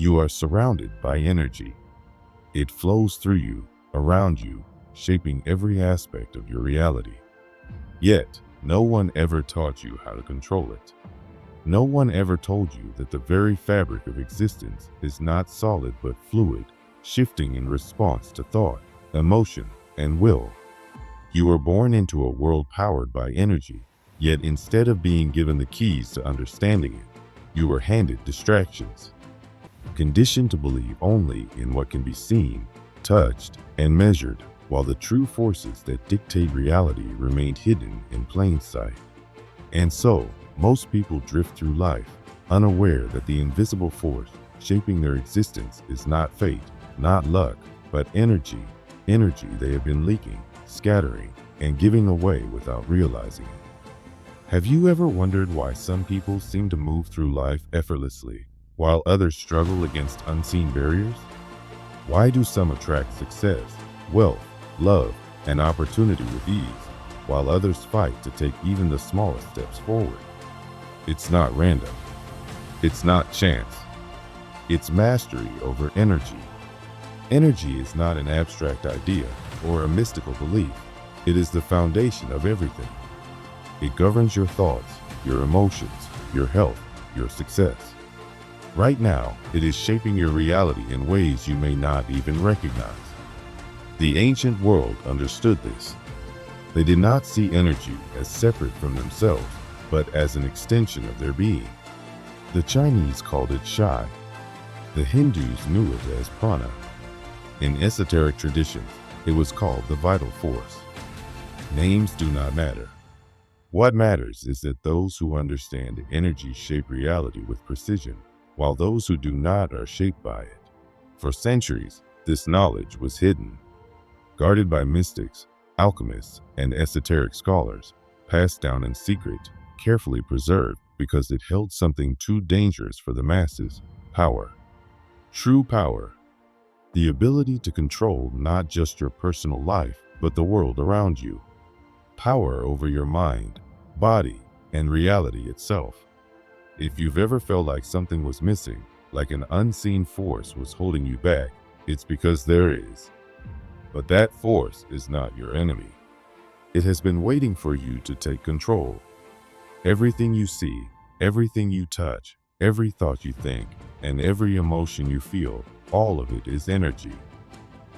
You are surrounded by energy. It flows through you, around you, shaping every aspect of your reality. Yet, no one ever taught you how to control it. No one ever told you that the very fabric of existence is not solid but fluid, shifting in response to thought, emotion, and will. You were born into a world powered by energy, yet instead of being given the keys to understanding it, you were handed distractions, conditioned to believe only in what can be seen, touched, and measured, while the true forces that dictate reality remained hidden in plain sight. And so, most people drift through life, unaware that the invisible force shaping their existence is not fate, not luck, but energy they have been leaking, scattering, and giving away without realizing it. Have you ever wondered why some people seem to move through life effortlessly, while others struggle against unseen barriers? Why do some attract success, wealth, love, and opportunity with ease, while others fight to take even the smallest steps forward? It's not random. It's not chance. It's mastery over energy. Energy is not an abstract idea or a mystical belief. It is the foundation of everything. It governs your thoughts, your emotions, your health, your success. Right now, it is shaping your reality in ways you may not even recognize. The ancient world understood this. They did not see energy as separate from themselves, but as an extension of their being. The Chinese called it Shai. The Hindus knew it as prana. In esoteric traditions, it was called the vital force. Names do not matter. What matters is that those who understand energy shape reality with precision, while those who do not are shaped by it. For centuries, this knowledge was hidden, guarded by mystics, alchemists, and esoteric scholars, passed down in secret, carefully preserved because it held something too dangerous for the masses: power. True power. The ability to control not just your personal life, but the world around you. Power over your mind, body, and reality itself. If you've ever felt like something was missing, like an unseen force was holding you back, it's because there is. But that force is not your enemy. It has been waiting for you to take control. Everything you see, everything you touch, every thought you think, and every emotion you feel, all of it is energy.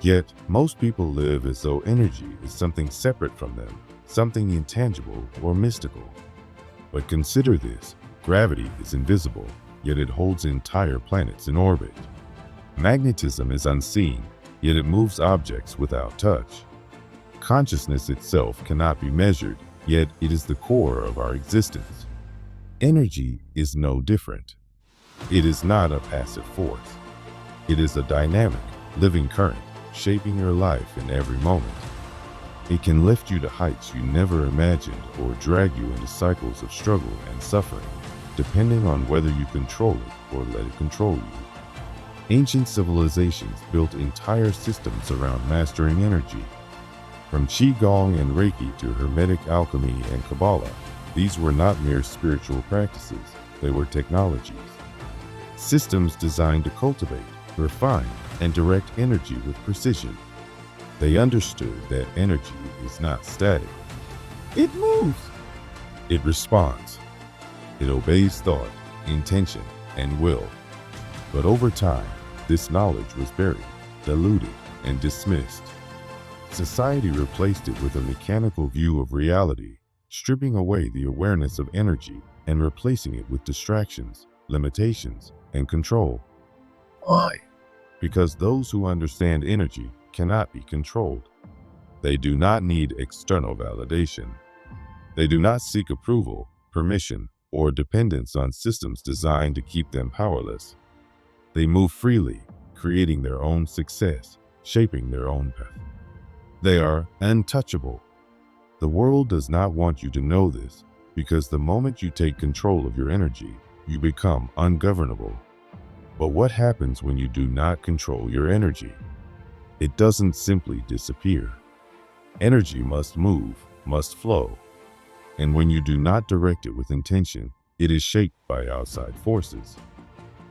Yet, most people live as though energy is something separate from them, something intangible or mystical. But consider this: gravity is invisible, yet it holds entire planets in orbit. Magnetism is unseen, yet it moves objects without touch. Consciousness itself cannot be measured, yet it is the core of our existence. Energy is no different. It is not a passive force. It is a dynamic, living current, shaping your life in every moment. It can lift you to heights you never imagined or drag you into cycles of struggle and suffering, depending on whether you control it or let it control you. Ancient civilizations built entire systems around mastering energy. From Qigong and Reiki to Hermetic alchemy and Kabbalah, these were not mere spiritual practices, they were technologies. Systems designed to cultivate, refine, and direct energy with precision. They understood that energy is not static. It moves. It responds. It obeys thought, intention, and will. But over time, this knowledge was buried, diluted, and dismissed. Society replaced it with a mechanical view of reality, stripping away the awareness of energy and replacing it with distractions, limitations, and control. Why? Because those who understand energy cannot be controlled. They do not need external validation. They do not seek approval, permission, or dependence on systems designed to keep them powerless. They move freely, creating their own success, shaping their own path. They are untouchable. The world does not want you to know this, because the moment you take control of your energy, you become ungovernable. But what happens when you do not control your energy? It doesn't simply disappear. Energy must move, must flow. And when you do not direct it with intention, it is shaped by outside forces.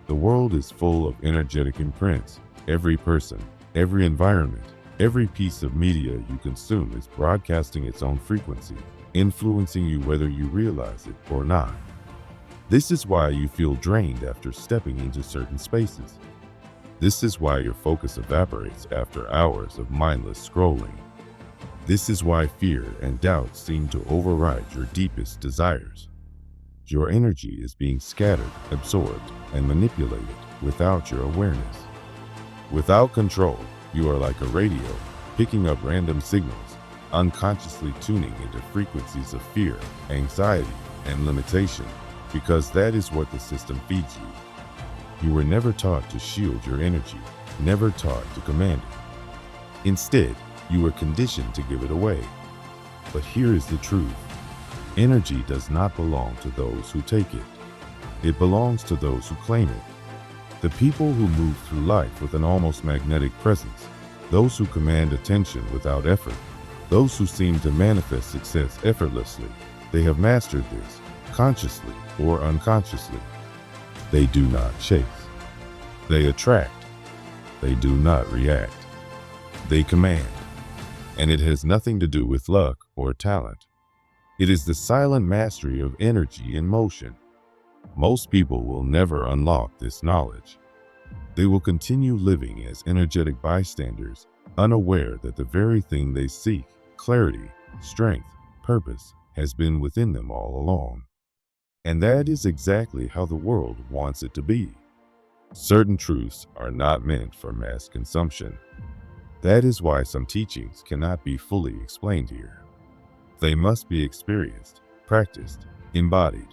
The world is full of energetic imprints. Every person, every environment, every piece of media you consume is broadcasting its own frequency, influencing you whether you realize it or not. This is why you feel drained after stepping into certain spaces. This is why your focus evaporates after hours of mindless scrolling. This is why fear and doubt seem to override your deepest desires. Your energy is being scattered, absorbed, and manipulated without your awareness. Without control, you are like a radio, picking up random signals, unconsciously tuning into frequencies of fear, anxiety, and limitation, because that is what the system feeds you. You were never taught to shield your energy, never taught to command it. Instead, you were conditioned to give it away. But here is the truth. Energy does not belong to those who take it. It belongs to those who claim it. The people who move through life with an almost magnetic presence, those who command attention without effort, those who seem to manifest success effortlessly, they have mastered this, consciously or unconsciously. They do not chase. They attract. They do not react. They command. And it has nothing to do with luck or talent. It is the silent mastery of energy in motion. Most people will never unlock this knowledge. They will continue living as energetic bystanders, unaware that the very thing they seek, clarity, strength, purpose, has been within them all along. And that is exactly how the world wants it to be. Certain truths are not meant for mass consumption. That is why some teachings cannot be fully explained here. They must be experienced, practiced, embodied.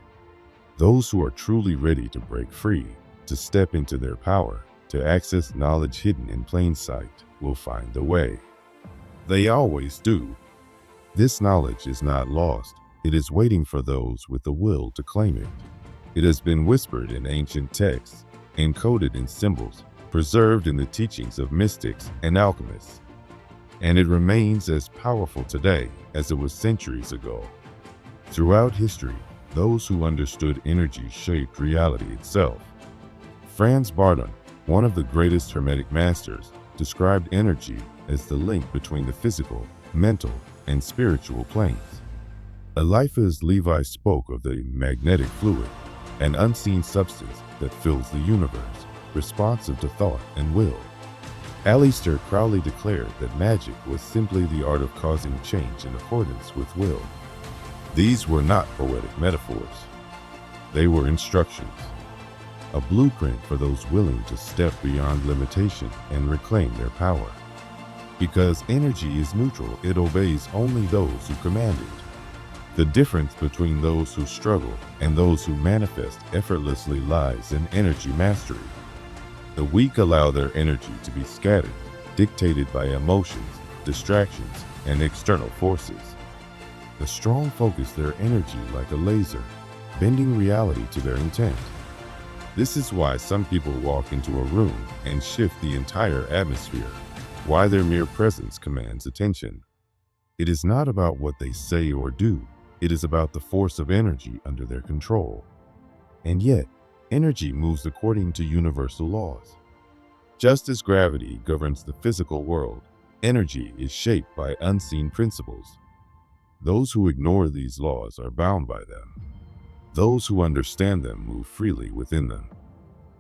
Those who are truly ready to break free, to step into their power, to access knowledge hidden in plain sight, will find the way. They always do. This knowledge is not lost. It is waiting for those with the will to claim it. It has been whispered in ancient texts, encoded in symbols, preserved in the teachings of mystics and alchemists. And it remains as powerful today as it was centuries ago. Throughout history, those who understood energy shaped reality itself. Franz Bardon, one of the greatest Hermetic masters, described energy as the link between the physical, mental, and spiritual planes. Eliphas Levi spoke of the magnetic fluid, an unseen substance that fills the universe, responsive to thought and will. Aleister Crowley declared that magic was simply the art of causing change in accordance with will. These were not poetic metaphors. They were instructions, a blueprint for those willing to step beyond limitation and reclaim their power. Because energy is neutral, it obeys only those who command it. The difference between those who struggle and those who manifest effortlessly lies in energy mastery. The weak allow their energy to be scattered, dictated by emotions, distractions, and external forces. The strong focus their energy like a laser, bending reality to their intent. This is why some people walk into a room and shift the entire atmosphere, why their mere presence commands attention. It is not about what they say or do, it is about the force of energy under their control. And yet, energy moves according to universal laws. Just as gravity governs the physical world, energy is shaped by unseen principles. Those who ignore these laws are bound by them. Those who understand them move freely within them.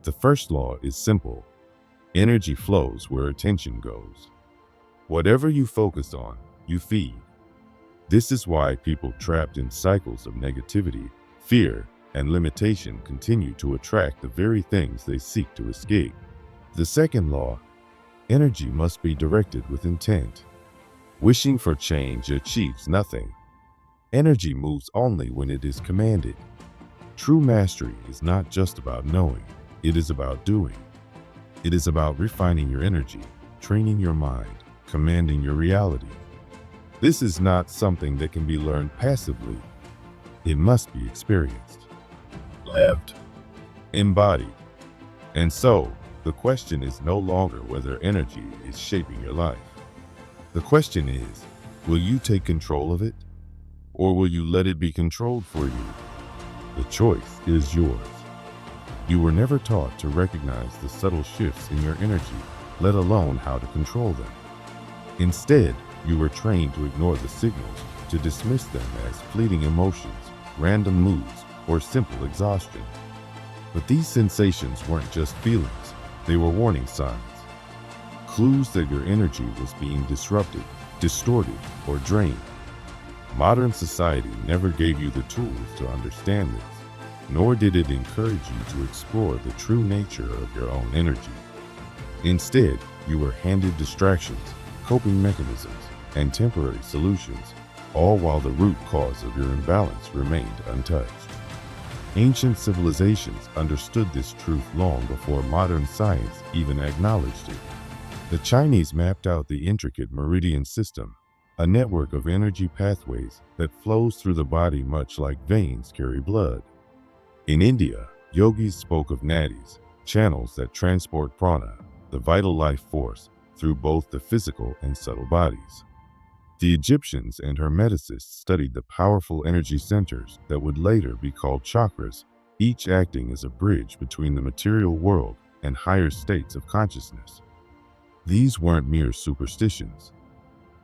The first law is simple. Energy flows where attention goes. Whatever you focus on, you feed. This is why people trapped in cycles of negativity, fear, and limitation continue to attract the very things they seek to escape. The second law, energy must be directed with intent. Wishing for change achieves nothing. Energy moves only when it is commanded. True mastery is not just about knowing, it is about doing. It is about refining your energy, training your mind, commanding your reality. This is not something that can be learned passively. It must be experienced, lived, embodied. And so, the question is no longer whether energy is shaping your life. The question is, will you take control of it? Or will you let it be controlled for you? The choice is yours. You were never taught to recognize the subtle shifts in your energy, let alone how to control them. Instead, you were trained to ignore the signals, to dismiss them as fleeting emotions, random moods, or simple exhaustion. But these sensations weren't just feelings, they were warning signs. Clues that your energy was being disrupted, distorted, or drained. Modern society never gave you the tools to understand this, nor did it encourage you to explore the true nature of your own energy. Instead, you were handed distractions, coping mechanisms, and temporary solutions, all while the root cause of your imbalance remained untouched. Ancient civilizations understood this truth long before modern science even acknowledged it. The Chinese mapped out the intricate meridian system, a network of energy pathways that flows through the body much like veins carry blood. In India, yogis spoke of nadis, channels that transport prana, the vital life force, through both the physical and subtle bodies. The Egyptians and Hermeticists studied the powerful energy centers that would later be called chakras, each acting as a bridge between the material world and higher states of consciousness. These weren't mere superstitions.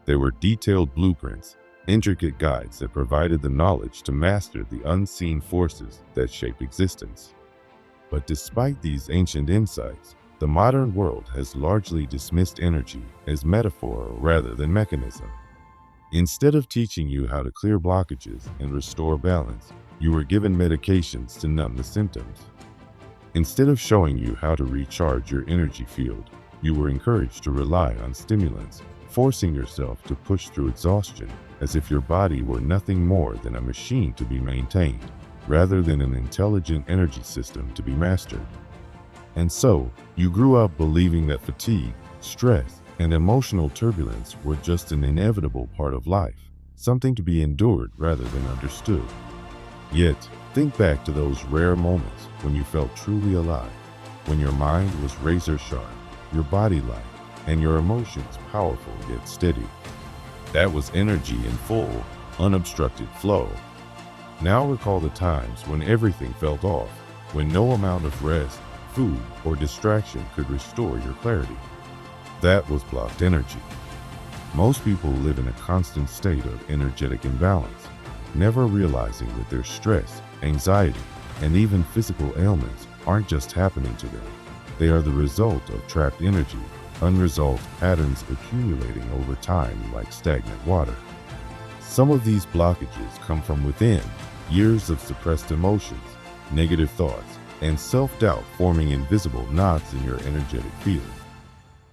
They were detailed blueprints, intricate guides that provided the knowledge to master the unseen forces that shape existence. But despite these ancient insights, the modern world has largely dismissed energy as metaphor rather than mechanism. Instead of teaching you how to clear blockages and restore balance, you were given medications to numb the symptoms. Instead of showing you how to recharge your energy field, you were encouraged to rely on stimulants, forcing yourself to push through exhaustion as if your body were nothing more than a machine to be maintained, rather than an intelligent energy system to be mastered. And so, you grew up believing that fatigue, stress, and emotional turbulence were just an inevitable part of life, something to be endured rather than understood. Yet, think back to those rare moments when you felt truly alive, when your mind was razor sharp, your body light, and your emotions powerful yet steady. That was energy in full, unobstructed flow. Now recall the times when everything felt off, when no amount of rest, food, or distraction could restore your clarity. That was blocked energy. Most people live in a constant state of energetic imbalance, never realizing that their stress, anxiety, and even physical ailments aren't just happening to them. They are the result of trapped energy, unresolved patterns accumulating over time like stagnant water. Some of these blockages come from within, years of suppressed emotions, negative thoughts, and self-doubt forming invisible knots in your energetic field.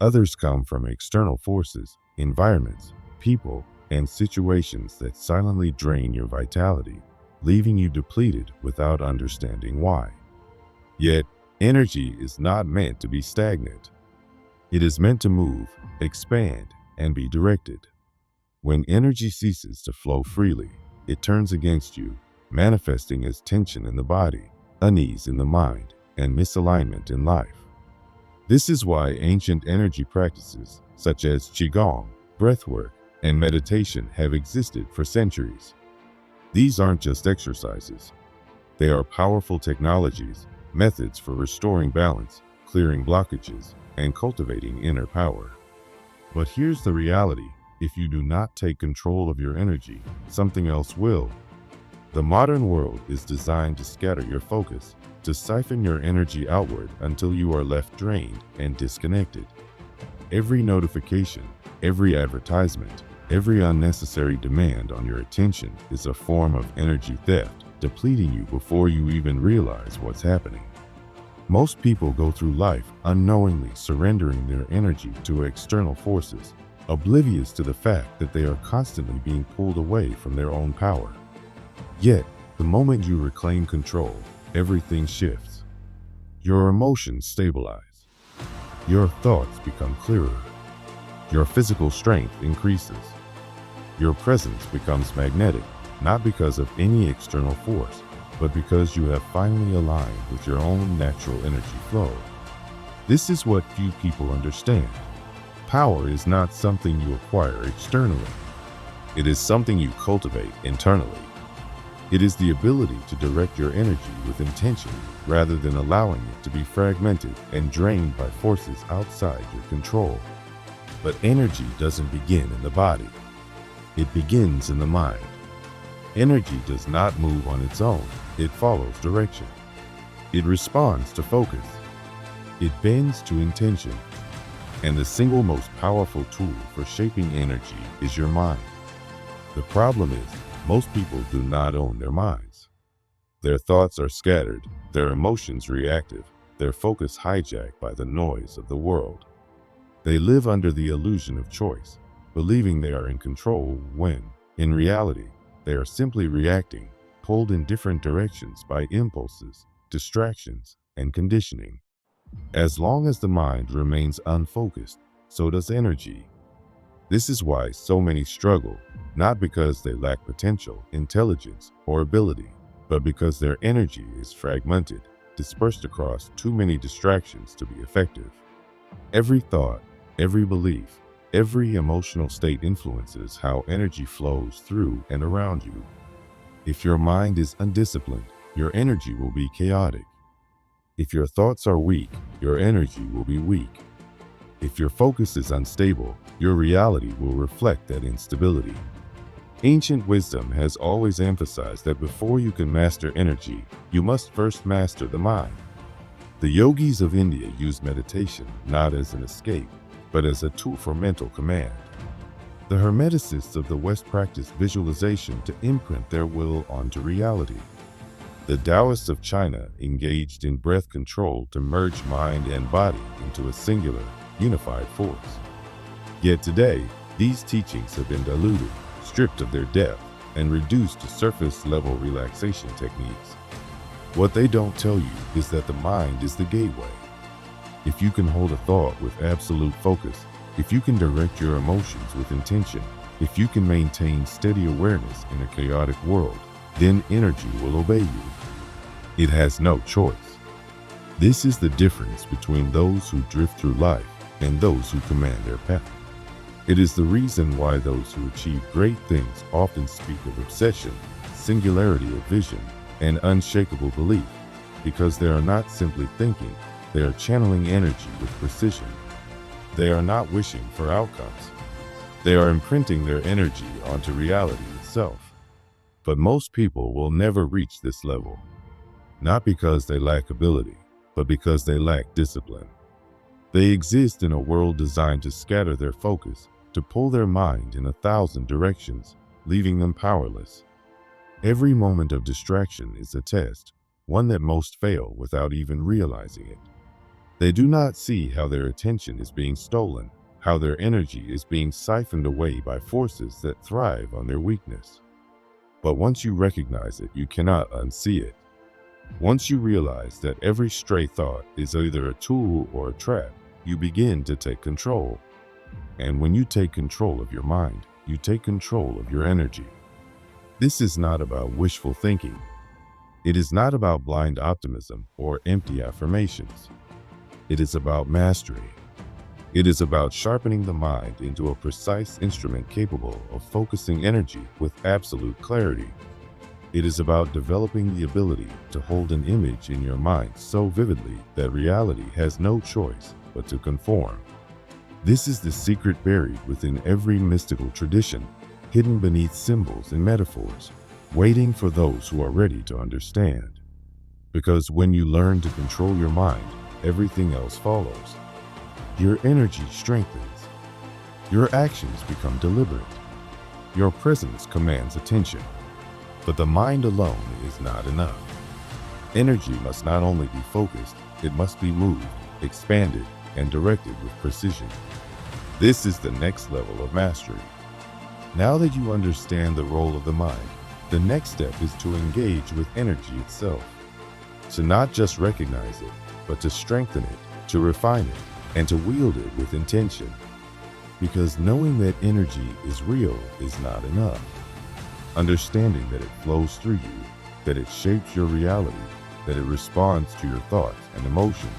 Others come from external forces, environments, people, and situations that silently drain your vitality, leaving you depleted without understanding why. Yet, energy is not meant to be stagnant. It is meant to move, expand, and be directed. When energy ceases to flow freely, it turns against you, manifesting as tension in the body, unease in the mind, and misalignment in life. This is why ancient energy practices such as Qigong, breathwork, and meditation have existed for centuries. These aren't just exercises. They are powerful technologies, methods for restoring balance, clearing blockages, and cultivating inner power. But here's the reality: if you do not take control of your energy, something else will. The modern world is designed to scatter your focus, to siphon your energy outward until you are left drained and disconnected. Every notification, every advertisement, every unnecessary demand on your attention is a form of energy theft, depleting you before you even realize what's happening. Most people go through life unknowingly surrendering their energy to external forces, oblivious to the fact that they are constantly being pulled away from their own power. Yet, the moment you reclaim control, everything shifts. Your emotions stabilize. Your thoughts become clearer. Your physical strength increases. Your presence becomes magnetic, not because of any external force, but because you have finally aligned with your own natural energy flow. This is what few people understand. Power is not something you acquire externally. It is something you cultivate internally. It is the ability to direct your energy with intention rather than allowing it to be fragmented and drained by forces outside your control. But energy doesn't begin in the body. It begins in the mind. Energy does not move on its own. It follows direction. It responds to focus. It bends to intention. And the single most powerful tool for shaping energy is your mind. The problem is, most people do not own their minds. Their thoughts are scattered, their emotions reactive, their focus hijacked by the noise of the world. They live under the illusion of choice, believing they are in control when, in reality, they are simply reacting, pulled in different directions by impulses, distractions, and conditioning. As long as the mind remains unfocused, so does energy. This is why so many struggle, not because they lack potential, intelligence, or ability, but because their energy is fragmented, dispersed across too many distractions to be effective. Every thought, every belief, every emotional state influences how energy flows through and around you. If your mind is undisciplined, your energy will be chaotic. If your thoughts are weak, your energy will be weak. If your focus is unstable, your reality will reflect that instability. Ancient wisdom has always emphasized that before you can master energy, you must first master the mind. The yogis of India use meditation not as an escape, but as a tool for mental command. The Hermeticists of the West practice visualization to imprint their will onto reality. The Taoists of China engaged in breath control to merge mind and body into a singular, unified force. Yet today, these teachings have been diluted, stripped of their depth, and reduced to surface-level relaxation techniques. What they don't tell you is that the mind is the gateway. If you can hold a thought with absolute focus, if you can direct your emotions with intention, if you can maintain steady awareness in a chaotic world, then energy will obey you. It has no choice. This is the difference between those who drift through life and those who command their path. It is the reason why those who achieve great things often speak of obsession, singularity of vision, and unshakable belief, because they are not simply thinking, they are channeling energy with precision. They are not wishing for outcomes. They are imprinting their energy onto reality itself. But most people will never reach this level, not because they lack ability, but because they lack discipline. They exist in a world designed to scatter their focus, to pull their mind in 1,000 directions, leaving them powerless. Every moment of distraction is a test, one that most fail without even realizing it. They do not see how their attention is being stolen, how their energy is being siphoned away by forces that thrive on their weakness. But once you recognize it, you cannot unsee it. Once you realize that every stray thought is either a tool or a trap, you begin to take control. And when you take control of your mind, you take control of your energy. This is not about wishful thinking. It is not about blind optimism or empty affirmations. It is about mastery. It is about sharpening the mind into a precise instrument capable of focusing energy with absolute clarity. It is about developing the ability to hold an image in your mind so vividly that reality has no choice but to conform. This is the secret buried within every mystical tradition, hidden beneath symbols and metaphors, waiting for those who are ready to understand. Because when you learn to control your mind, everything else follows. Your energy strengthens. Your actions become deliberate. Your presence commands attention. But the mind alone is not enough. Energy must not only be focused, it must be moved, expanded, and directed with precision. This is the next level of mastery. Now that you understand the role of the mind, the next step is to engage with energy itself. To not just recognize it, but to strengthen it, to refine it, and to wield it with intention. Because knowing that energy is real is not enough. Understanding that it flows through you, that it shapes your reality, that it responds to your thoughts and emotions,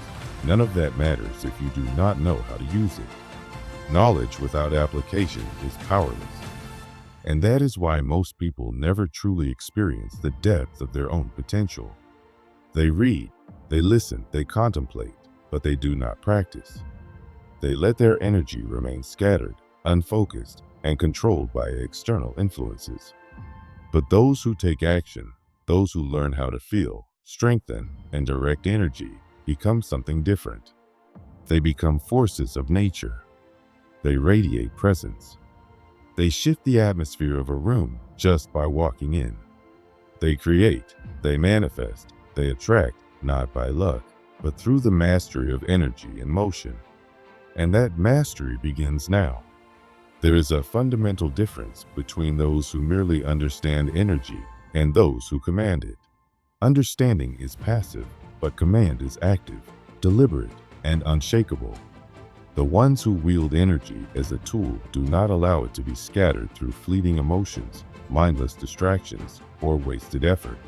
none of that matters if you do not know how to use it. Knowledge without application is powerless. And that is why most people never truly experience the depth of their own potential. They read, they listen, they contemplate, but they do not practice. They let their energy remain scattered, unfocused, and controlled by external influences. But those who take action, those who learn how to feel, strengthen, and direct energy, become something different. They become forces of nature. They radiate presence. They shift the atmosphere of a room just by walking in. They create, they manifest, they attract, not by luck, but through the mastery of energy and motion. And that mastery begins now. There is a fundamental difference between those who merely understand energy and those who command it. Understanding is passive, but command is active, deliberate, and unshakable. The ones who wield energy as a tool do not allow it to be scattered through fleeting emotions, mindless distractions, or wasted effort.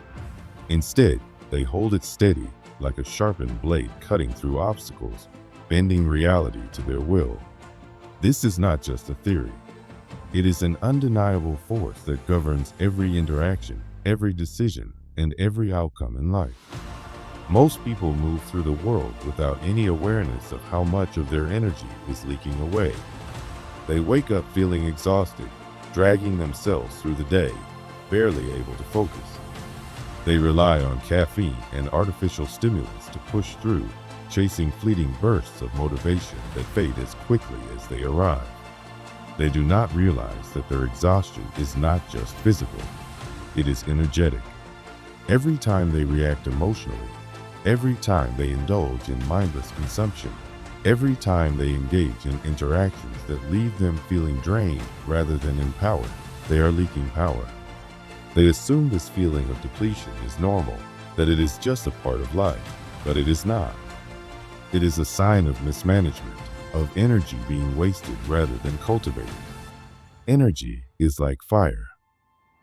Instead, they hold it steady, like a sharpened blade cutting through obstacles, bending reality to their will. This is not just a theory. It is an undeniable force that governs every interaction, every decision, and every outcome in life. Most people move through the world without any awareness of how much of their energy is leaking away. They wake up feeling exhausted, dragging themselves through the day, barely able to focus. They rely on caffeine and artificial stimulants to push through, chasing fleeting bursts of motivation that fade as quickly as they arrive. They do not realize that their exhaustion is not just physical, it is energetic. Every time they react emotionally, every time they indulge in mindless consumption, every time they engage in interactions that leave them feeling drained rather than empowered, they are leaking power. They assume this feeling of depletion is normal, that it is just a part of life, but it is not. It is a sign of mismanagement, of energy being wasted rather than cultivated. Energy is like fire.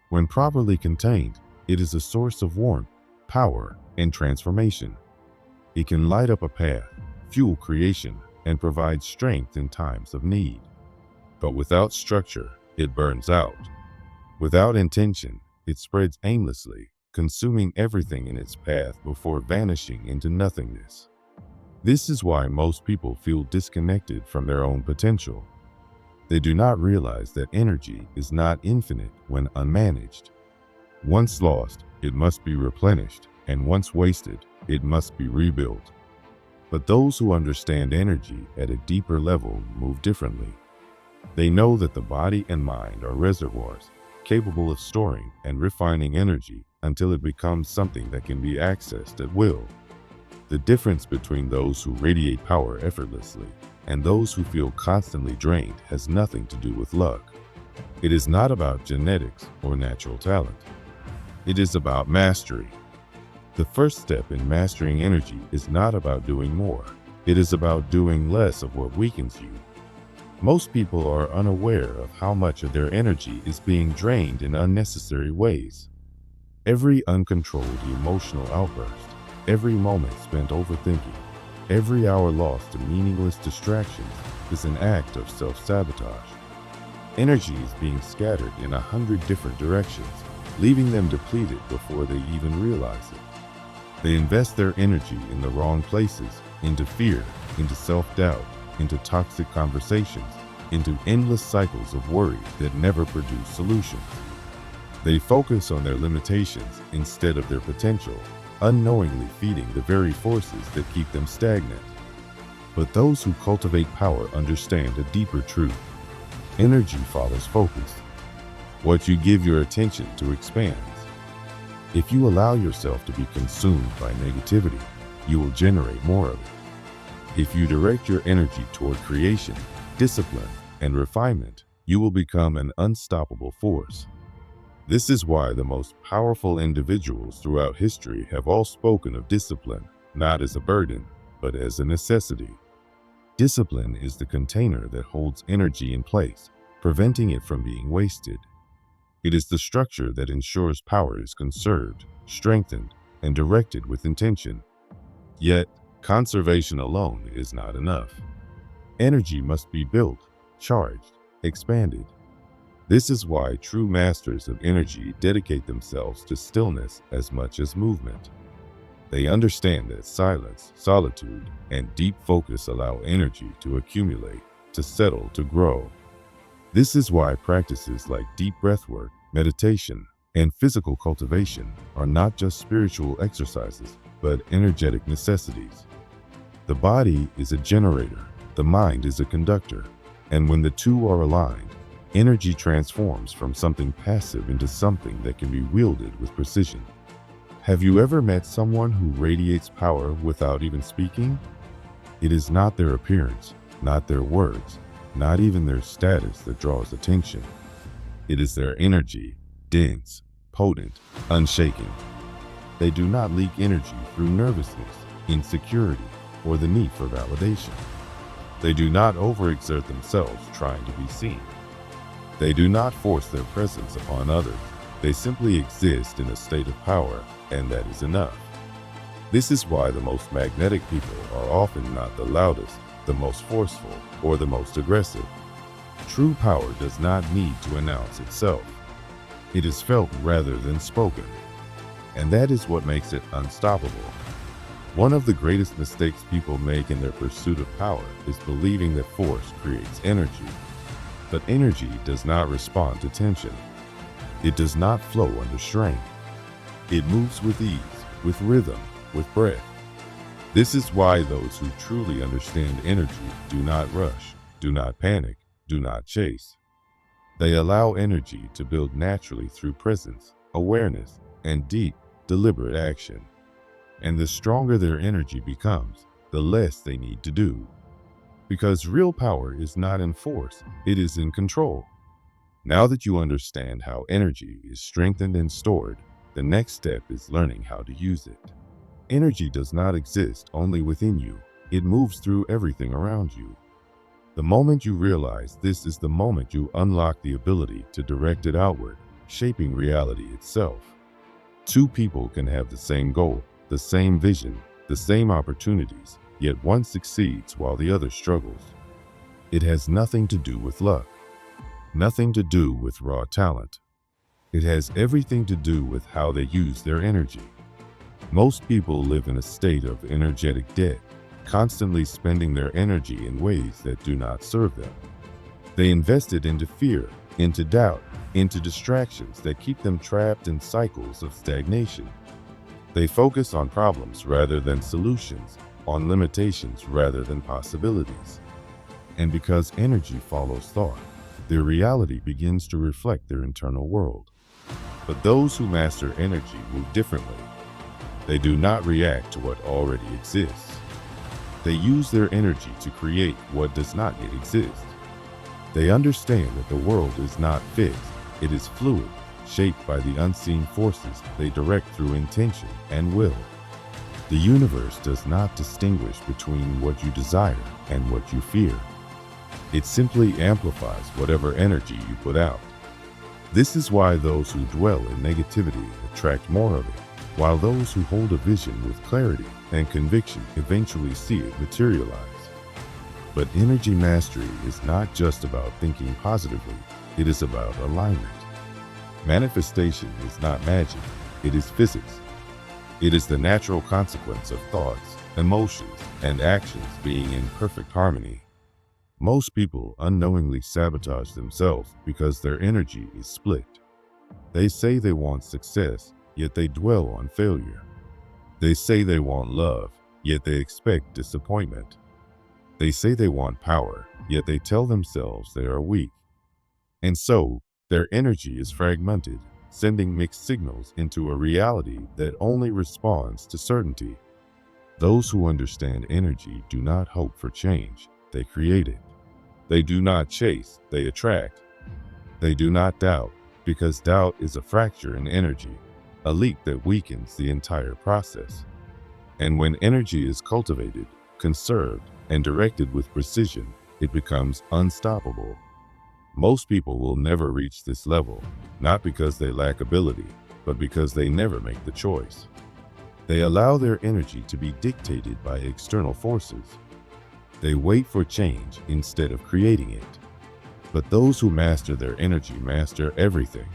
When properly contained, it is a source of warmth, power, and transformation. It can light up a path, fuel creation, and provide strength in times of need. But without structure, it burns out. Without intention, it spreads aimlessly, consuming everything in its path before vanishing into nothingness. This is why most people feel disconnected from their own potential. They do not realize that energy is not infinite when unmanaged. Once lost, it must be replenished, and once wasted, it must be rebuilt. But those who understand energy at a deeper level move differently. They know that the body and mind are reservoirs, capable of storing and refining energy until it becomes something that can be accessed at will. The difference between those who radiate power effortlessly and those who feel constantly drained has nothing to do with luck. It is not about genetics or natural talent. It is about mastery. The first step in mastering energy is not about doing more. It is about doing less of what weakens you. Most people are unaware of how much of their energy is being drained in unnecessary ways. Every uncontrolled emotional outburst, every moment spent overthinking, every hour lost to meaningless distractions is an act of self-sabotage. Energy is being scattered in 100 different directions, leaving them depleted before they even realize it. They invest their energy in the wrong places, into fear, into self-doubt, into toxic conversations, into endless cycles of worry that never produce solutions. They focus on their limitations instead of their potential, unknowingly feeding the very forces that keep them stagnant. But those who cultivate power understand a deeper truth. Energy follows focus. What you give your attention to expands. If you allow yourself to be consumed by negativity, you will generate more of it. If you direct your energy toward creation, discipline, and refinement, you will become an unstoppable force. This is why the most powerful individuals throughout history have all spoken of discipline, not as a burden, but as a necessity. Discipline is the container that holds energy in place, preventing it from being wasted. It is the structure that ensures power is conserved, strengthened, and directed with intention. Yet, conservation alone is not enough. Energy must be built, charged, expanded. This is why true masters of energy dedicate themselves to stillness as much as movement. They understand that silence, solitude, and deep focus allow energy to accumulate, to settle, to grow. This is why practices like deep breathwork, meditation, and physical cultivation are not just spiritual exercises, but energetic necessities. The body is a generator, the mind is a conductor, and when the two are aligned, energy transforms from something passive into something that can be wielded with precision. Have you ever met someone who radiates power without even speaking? It is not their appearance, not their words, not even their status that draws attention. It is their energy, dense, potent, unshaken. They do not leak energy through nervousness, insecurity, or the need for validation. They do not overexert themselves trying to be seen. They do not force their presence upon others. They simply exist in a state of power, and that is enough. This is why the most magnetic people are often not the loudest, the most forceful, or the most aggressive. True power does not need to announce itself. It is felt rather than spoken. And that is what makes it unstoppable. One of the greatest mistakes people make in their pursuit of power is believing that force creates energy. But energy does not respond to tension. It does not flow under strain. It moves with ease, with rhythm, with breath. This is why those who truly understand energy do not rush, do not panic, do not chase. They allow energy to build naturally through presence, awareness, and deep, deliberate action. And the stronger their energy becomes, the less they need to do. Because real power is not in force, it is in control. Now that you understand how energy is strengthened and stored, the next step is learning how to use it. Energy does not exist only within you, it moves through everything around you. The moment you realize this is the moment you unlock the ability to direct it outward, shaping reality itself. Two people can have the same goal, the same vision, the same opportunities, yet one succeeds while the other struggles. It has nothing to do with luck, nothing to do with raw talent. It has everything to do with how they use their energy. Most people live in a state of energetic debt, constantly spending their energy in ways that do not serve them. They invest it into fear, into doubt, into distractions that keep them trapped in cycles of stagnation. They focus on problems rather than solutions, on limitations rather than possibilities. And because energy follows thought, their reality begins to reflect their internal world. But those who master energy move differently. They do not react to what already exists. They use their energy to create what does not yet exist. They understand that the world is not fixed, it is fluid, shaped by the unseen forces they direct through intention and will. The universe does not distinguish between what you desire and what you fear. It simply amplifies whatever energy you put out. This is why those who dwell in negativity attract more of it, while those who hold a vision with clarity and conviction eventually see it materialize. But energy mastery is not just about thinking positively, it is about alignment. Manifestation is not magic, it is physics. It is the natural consequence of thoughts, emotions, and actions being in perfect harmony. Most people unknowingly sabotage themselves because their energy is split. They say they want success, yet they dwell on failure. They say they want love, yet they expect disappointment. They say they want power, yet they tell themselves they are weak. And so, their energy is fragmented, sending mixed signals into a reality that only responds to certainty. Those who understand energy do not hope for change, they create it. They do not chase, they attract. They do not doubt, because doubt is a fracture in energy, a leak that weakens the entire process. And when energy is cultivated, conserved, and directed with precision, it becomes unstoppable. Most people will never reach this level, not because they lack ability, but because they never make the choice. They allow their energy to be dictated by external forces. They wait for change instead of creating it. But those who master their energy master everything.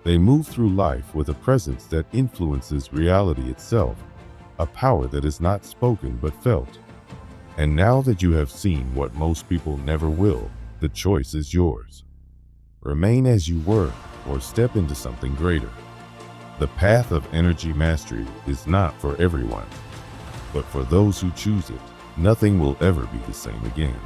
They move through life with a presence that influences reality itself, a power that is not spoken but felt. And now that you have seen what most people never will, the choice is yours. Remain as you were or step into something greater. The path of energy mastery is not for everyone, but for those who choose it, nothing will ever be the same again.